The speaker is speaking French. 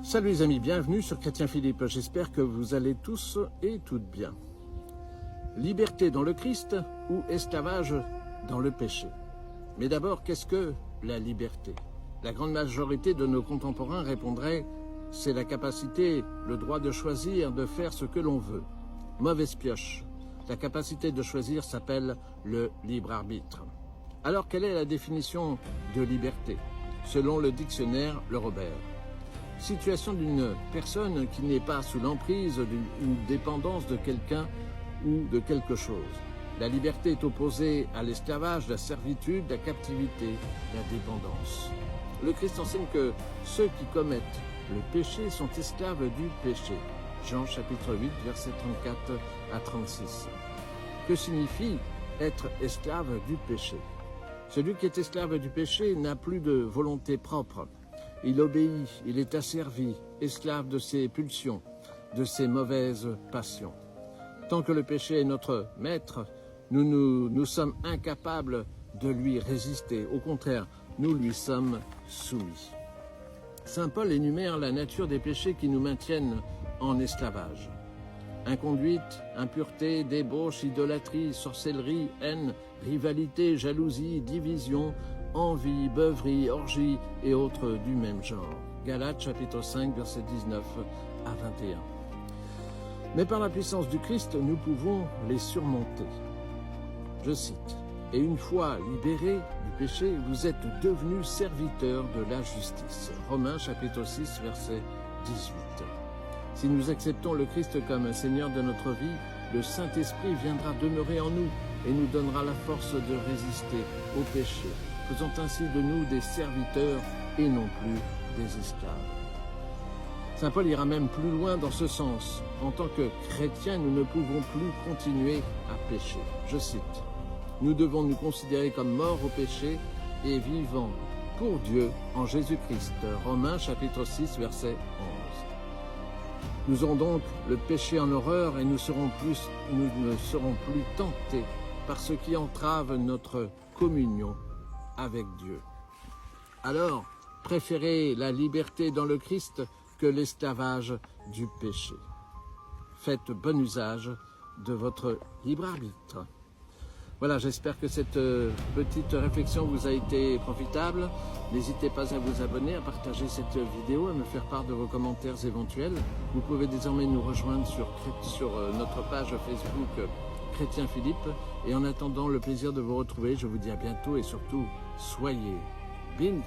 Salut les amis, bienvenue sur Chrétien Philippe. J'espère que vous allez tous et toutes bien. Liberté dans le Christ ou esclavage dans le péché? Mais d'abord, qu'est-ce que la liberté? La grande majorité de nos contemporains répondrait « c'est la capacité, le droit de choisir, de faire ce que l'on veut ». Mauvaise pioche. La capacité de choisir s'appelle le libre arbitre. Alors, quelle est la définition de liberté? Selon le dictionnaire Le Robert. Situation d'une personne qui n'est pas sous l'emprise d'une dépendance de quelqu'un ou de quelque chose. La liberté est opposée à l'esclavage, la servitude, la captivité, la dépendance. Le Christ enseigne que ceux qui commettent le péché sont esclaves du péché. Jean chapitre 8, versets 34 à 36. Que signifie être esclave du péché? Celui qui est esclave du péché n'a plus de volonté propre. Il obéit, il est asservi, esclave de ses pulsions, de ses mauvaises passions. Tant que le péché est notre maître, nous sommes incapables de lui résister. Au contraire, nous lui sommes soumis. Saint Paul énumère la nature des péchés qui nous maintiennent en esclavage. Inconduite, impureté, débauche, idolâtrie, sorcellerie, haine, rivalité, jalousie, division, envie, beuverie, orgie et autres du même genre. Galates chapitre 5, versets 19 à 21. Mais par la puissance du Christ, nous pouvons les surmonter. Je cite, « Et une fois libérés du péché, vous êtes devenus serviteurs de la justice. » Romains chapitre 6, verset 18. Si nous acceptons le Christ comme Seigneur de notre vie, le Saint-Esprit viendra demeurer en nous et nous donnera la force de résister au péché, faisant ainsi de nous des serviteurs et non plus des esclaves. Saint Paul ira même plus loin dans ce sens. En tant que chrétiens, nous ne pouvons plus continuer à pécher. Je cite, « Nous devons nous considérer comme morts au péché et vivants pour Dieu en Jésus-Christ. » Romains chapitre 6, verset 11. Nous aurons donc le péché en horreur et nous ne serons plus tentés par ce qui entrave notre communion avec Dieu. Alors, préférez la liberté dans le Christ que l'esclavage du péché. Faites bon usage de votre libre arbitre. Voilà, j'espère que cette petite réflexion vous a été profitable. N'hésitez pas à vous abonner, à partager cette vidéo, à me faire part de vos commentaires éventuels. Vous pouvez désormais nous rejoindre sur notre page Facebook Chrétien Philippe. Et en attendant le plaisir de vous retrouver, je vous dis à bientôt et surtout, soyez bénis.